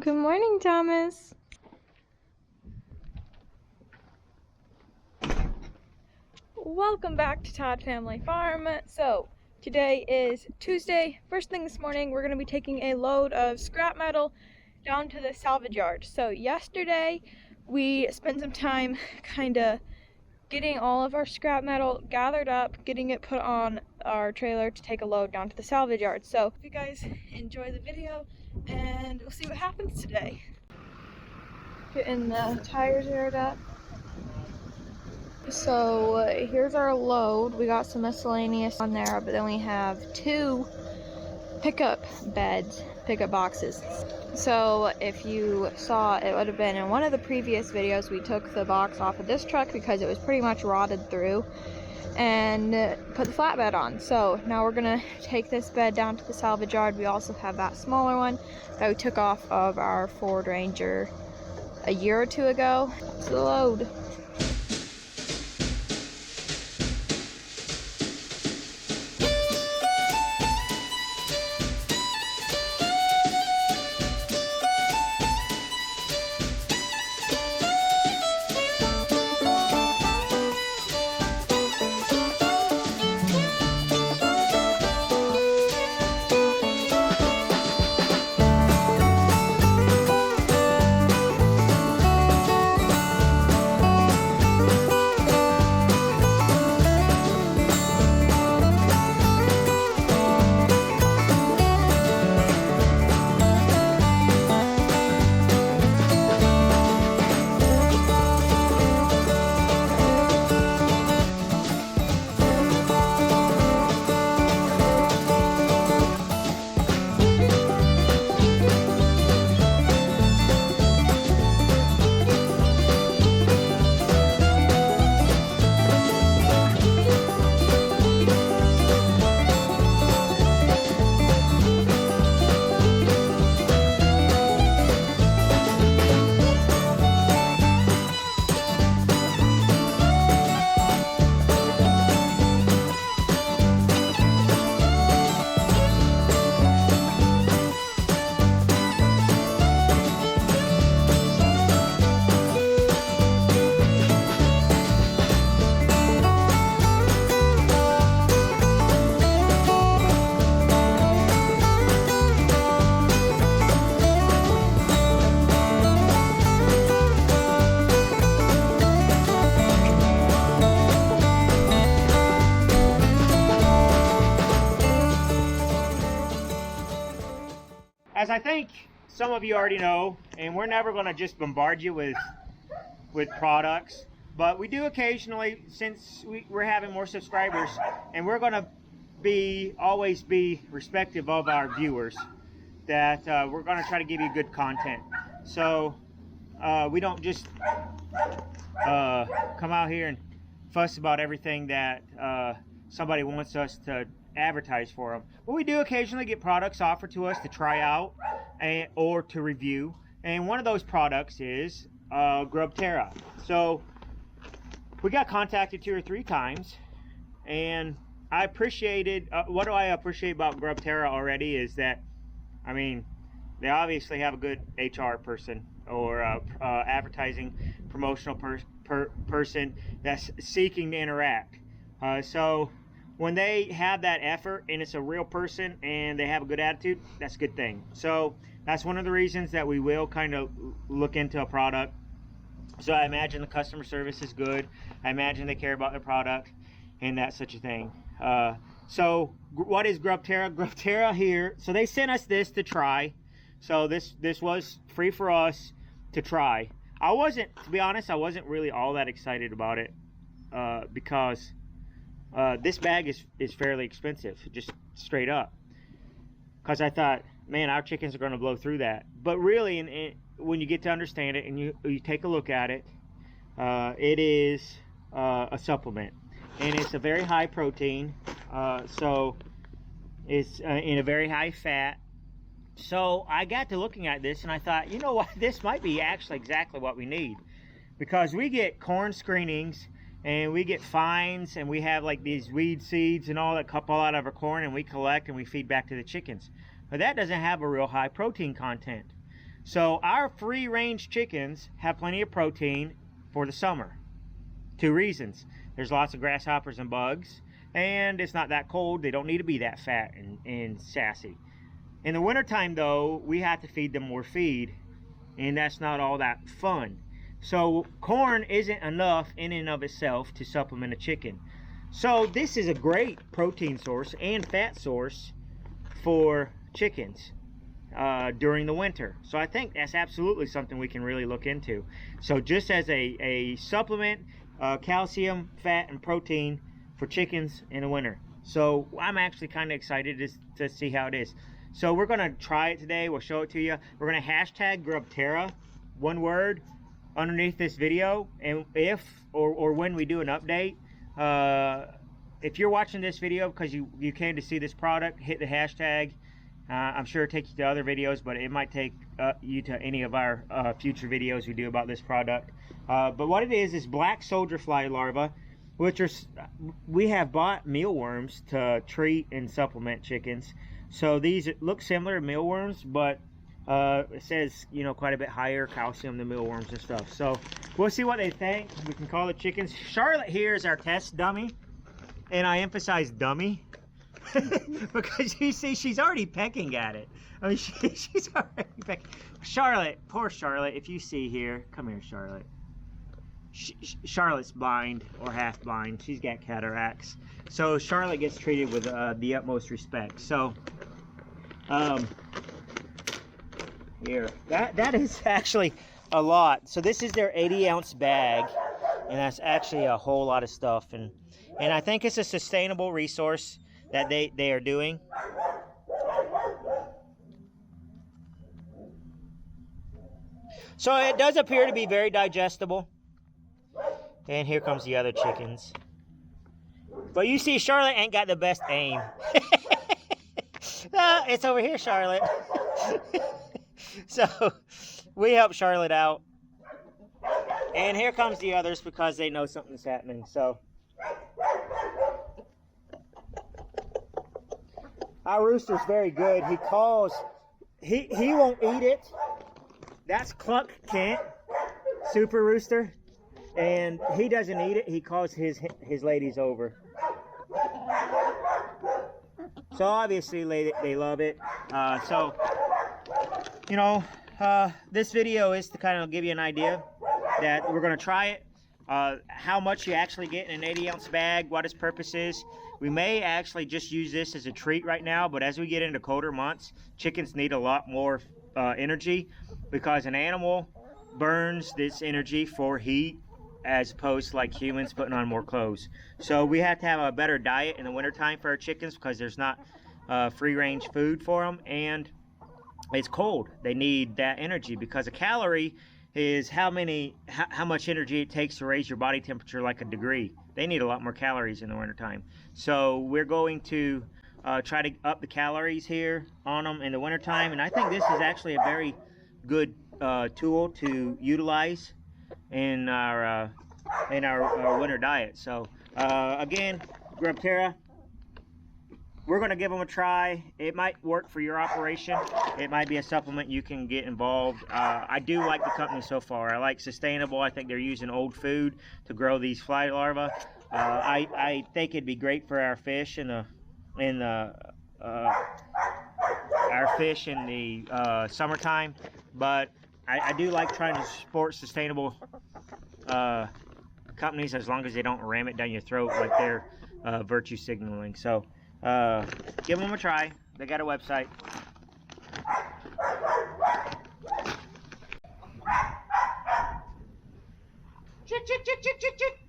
Good morning, Thomas. Welcome back to Todd Family Farm. So today is Tuesday. First thing this morning, we're going to be taking a load of scrap metal down to the salvage yard. So yesterday we spent some time kind of getting all of our scrap metal gathered up, getting it put on our trailer to take a load down to the salvage yard. So if you guys enjoy the video, and we'll see what happens today. Getting the tires aired up. So here's our load. We got some miscellaneous on there, but then we have two pickup beds, pickup boxes. So if you saw, it would have been in one of the previous videos, we took the box off of this truck because it was pretty much rotted through and put the flatbed on. So now we're gonna take this bed down to the salvage yard. We also have that smaller one that we took off of our Ford Ranger a year or two ago. It's the load. As I think some of you already know, and we're never going to just bombard you with products, but we do occasionally, since we're having more subscribers, and we're going to always be respectful of our viewers, that we're going to try to give you good content. So we don't just come out here and fuss about everything that somebody wants us to advertise for them. But we do occasionally get products offered to us to try out or to review, and one of those products is grubterra. So we got contacted 2 or 3 times, and I appreciated what do I appreciate about grubterra already is that, I mean, they obviously have a good HR person or advertising promotional person that's seeking to interact. So when they have that effort and it's a real person and they have a good attitude, that's a good thing. So that's one of the reasons that we will kind of look into a product. So I imagine the customer service is good. I imagine they care about their product and that's such a thing. So what is grubterra? Grubterra here. So they sent us this to try. So this was free for us to try. To be honest, I wasn't really all that excited about it because this bag is fairly expensive, just straight up. Because I thought, man, our chickens are going to blow through that. But really, when you get to understand it and you take a look at it, it is a supplement. And it's a very high protein, so it's in a very high fat. So I got to looking at this and I thought, you know what, this might be actually exactly what we need. Because we get corn screenings and we get fines, and we have like these weed seeds and all that fall out of our corn, and we collect and we feed back to the chickens. But that doesn't have a real high protein content. So our free-range chickens have plenty of protein for the summer. 2 reasons. There's lots of grasshoppers and bugs, and it's not that cold. They don't need to be that fat and sassy. In the wintertime, though, we have to feed them more feed, and that's not all that fun. So corn isn't enough in and of itself to supplement a chicken. So this is a great protein source and fat source for chickens during the winter. So I think that's absolutely something we can really look into. So just as a supplement, calcium, fat, and protein for chickens in the winter. So I'm actually kind of excited to see how it is. So we're going to try it today. We'll show it to you. We're going to hashtag grubterra, one word, underneath this video. And if or when we do an update, if you're watching this video because you came to see this product, hit the hashtag. I'm sure it takes you to other videos, but it might take you to any of our future videos we do about this product. But what it is black soldier fly larvae, which are, we have bought mealworms to treat and supplement chickens. So these look similar to mealworms, but it says, you know, quite a bit higher calcium than mealworms and stuff. So we'll see what they think. We can call the chickens. Charlotte here is our test dummy, and I emphasize dummy because you see she's already pecking at it. I mean, she's already pecking. Charlotte, poor Charlotte, if you see here, come here, Charlotte. Charlotte's blind or half blind. She's got cataracts, so Charlotte gets treated with the utmost respect. So here, that is actually a lot. So this is their 80-ounce bag, and that's actually a whole lot of stuff, and I think it's a sustainable resource that they are doing. So it does appear to be very digestible. And here comes the other chickens. But you see, Charlotte ain't got the best aim. It's over here, Charlotte. So we help Charlotte out. And here comes the others because they know something's happening. So our rooster's very good. He calls. He won't eat it. That's Cluck Kent, super rooster. And he doesn't eat it. He calls his ladies over. So obviously they love it. So, you know, this video is to kind of give you an idea that we're going to try it. How much you actually get in an 80-ounce bag, what its purpose is. We may actually just use this as a treat right now, but as we get into colder months, chickens need a lot more energy because an animal burns this energy for heat, as opposed to like humans putting on more clothes. So we have to have a better diet in the wintertime for our chickens because there's not free-range food for them, and it's cold. They need that energy because a calorie is how much energy it takes to raise your body temperature like a degree. They need a lot more calories in the wintertime. So we're going to try to up the calories here on them in the wintertime, and I think this is actually a very good tool to utilize in our winter diet. So again, grubterra, we're going to give them a try. It might work for your operation. It might be a supplement you can get involved. I do like the company so far. I like sustainable. I think they're using old food to grow these fly larvae. I think it'd be great for our fish in the summertime, but I do like trying to support sustainable companies as long as they don't ram it down your throat like they're virtue signaling. So give them a try. They got a website. Chick, chick, chick, chick, chick, chick.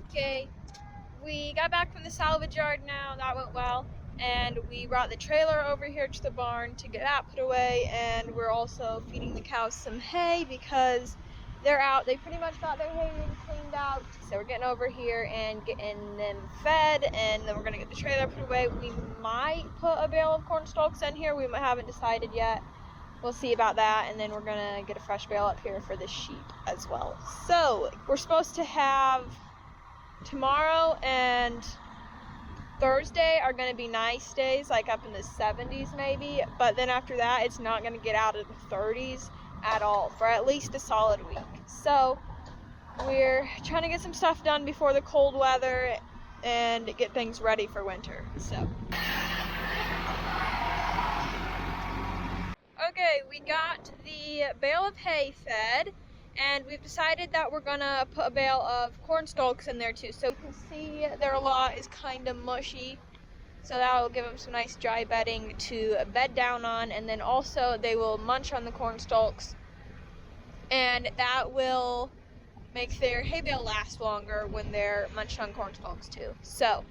Okay, we got back from the salvage yard now. That went well. And we brought the trailer over here to the barn to get that put away, and we're also feeding the cows some hay because they're out. They pretty much got their hay cleaned out, so we're getting over here and getting them fed, and then we're gonna get the trailer put away. We might put a bale of corn stalks in here. We haven't decided yet. We'll see about that, and then we're gonna get a fresh bale up here for the sheep as well. So we're supposed to have tomorrow and Thursday are going to be nice days, like up in the 70s maybe, but then after that it's not going to get out of the 30s at all for at least a solid week. So we're trying to get some stuff done before the cold weather and get things ready for winter. So okay, we got the bale of hay fed, and we've decided that we're gonna put a bale of corn stalks in there too. So you can see their lot is kind of mushy, so that will give them some nice dry bedding to bed down on, and then also they will munch on the corn stalks, and that will make their hay bale last longer when they're munched on corn stalks too. So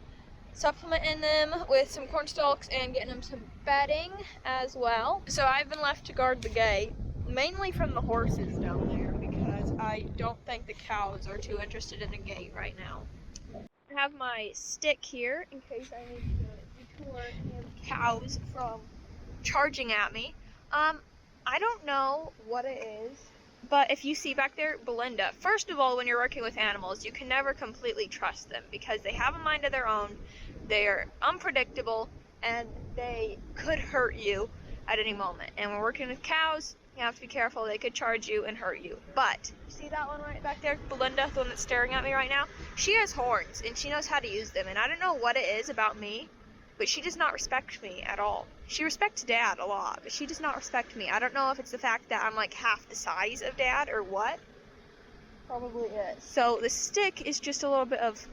supplementing them with some corn stalks and getting them some bedding as well. So I've been left to guard the gate, mainly from the horses down there, because I don't think the cows are too interested in the gate right now. I have my stick here in case I need to detour the cows from charging at me. I don't know what it is, but if you see back there, Belinda, first of all, when you're working with animals, you can never completely trust them because they have a mind of their own, they're unpredictable, and they could hurt you at any moment. And when working with cows, you have to be careful, they could charge you and hurt you. But, see that one right back there, Belinda, the one that's staring at me right now? She has horns, and she knows how to use them, and I don't know what it is about me, but she does not respect me at all. She respects Dad a lot, but she does not respect me. I don't know if it's the fact that I'm like half the size of Dad or what. Probably is. So the stick is just a little bit of,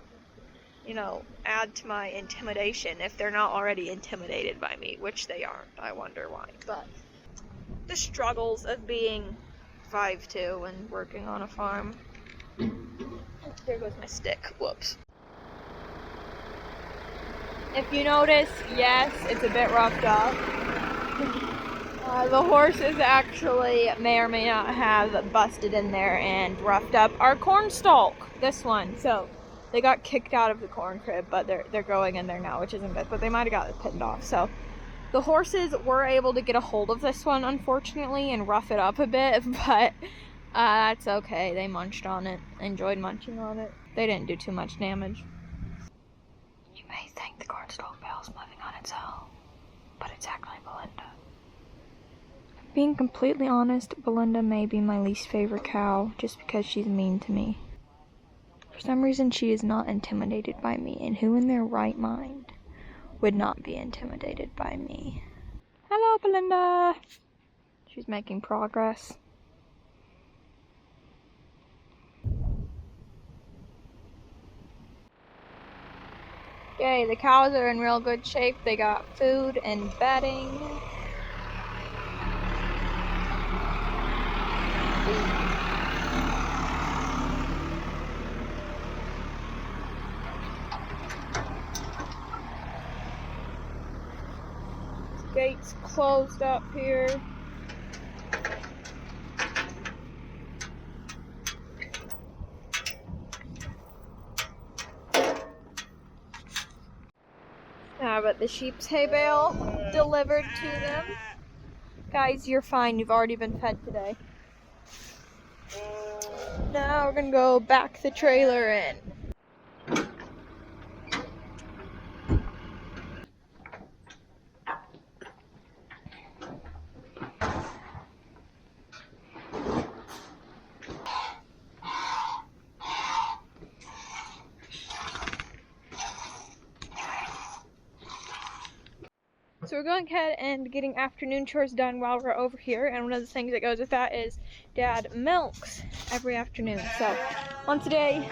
you know, add to my intimidation if they're not already intimidated by me, which they aren't. I wonder why. But the struggles of being 5'2" and working on a farm. There goes my stick. Whoops. If you notice, yes, it's a bit roughed up. The horses actually may or may not have busted in there and roughed up our corn stalk, this one. So they got kicked out of the corn crib, but they're going in there now, which isn't good. But they might have got it pinned off. So the horses were able to get a hold of this one, unfortunately, and rough it up a bit. But that's okay. They munched on it, enjoyed munching on it. They didn't do too much damage. You may think the cornstalk bale's moving on its own, but it's actually Belinda. Being completely honest, Belinda may be my least favorite cow just because she's mean to me. For some reason, she is not intimidated by me, and who in their right mind would not be intimidated by me? Hello, Belinda! She's making progress. Okay, the cows are in real good shape. They got food and bedding. Gates closed up here. But the sheep's hay bale delivered to them. Guys, you're fine. You've already been fed today. Now we're gonna go back the trailer in. So we're going ahead and getting afternoon chores done while we're over here, and one of the things that goes with that is Dad milks every afternoon. So once a day,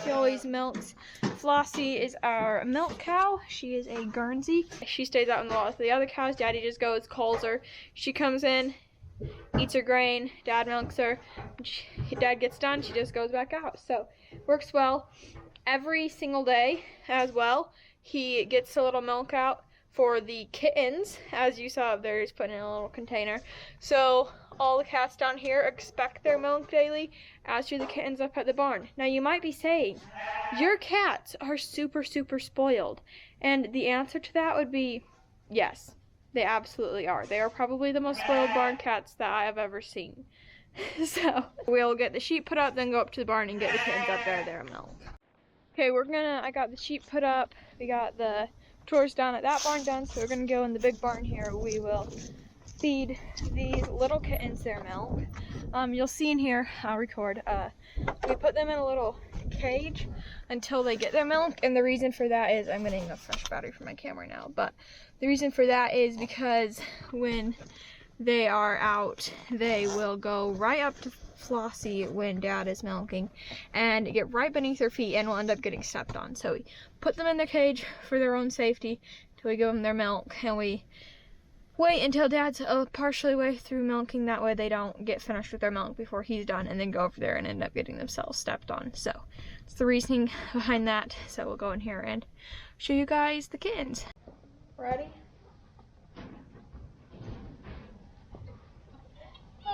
he always milks. Flossie is our milk cow. She is a Guernsey. She stays out in the lot with the other cows. Daddy just goes, calls her. She comes in, eats her grain. Dad milks her. Dad gets done. She just goes back out. So works well. Every single day as well, he gets a little milk out for the kittens, as you saw up there, he's putting in a little container. So all the cats down here expect their milk daily, as do the kittens up at the barn. Now you might be saying, your cats are super, super spoiled. And the answer to that would be, yes, they absolutely are. They are probably the most spoiled barn cats that I have ever seen. So we'll get the sheep put up, then go up to the barn and get the kittens up there their milk. Okay, I got the sheep put up. We got the chores down at that barn done, so we're gonna go in the big barn here. We will feed these little kittens their milk. You'll see in here, I'll record, we put them in a little cage until they get their milk, and the reason for that is, I'm getting a fresh battery for my camera now, but the reason for that is because when they are out, they will go right up to Flossie when Dad is milking and get right beneath her feet and will end up getting stepped on. So we put them in their cage for their own safety till we give them their milk, and we wait until Dad's partially way through milking. That way they don't get finished with their milk before he's done and then go over there and end up getting themselves stepped on. So it's the reasoning behind that. So we'll go in here and show you guys the kittens. Ready?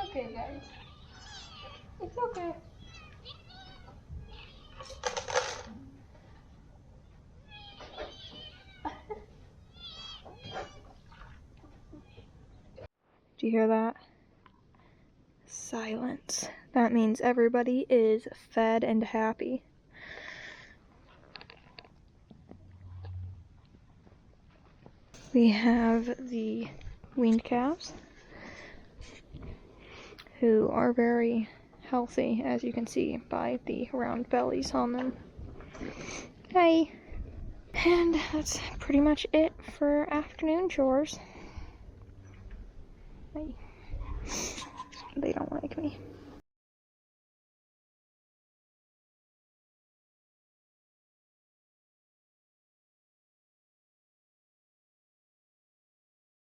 Okay, guys. It's okay. Do you hear that? Silence. That means everybody is fed and happy. We have the weaned calves, who are very healthy, as you can see by the round bellies on them. Hey! And that's pretty much it for afternoon chores. Hey. They don't like me.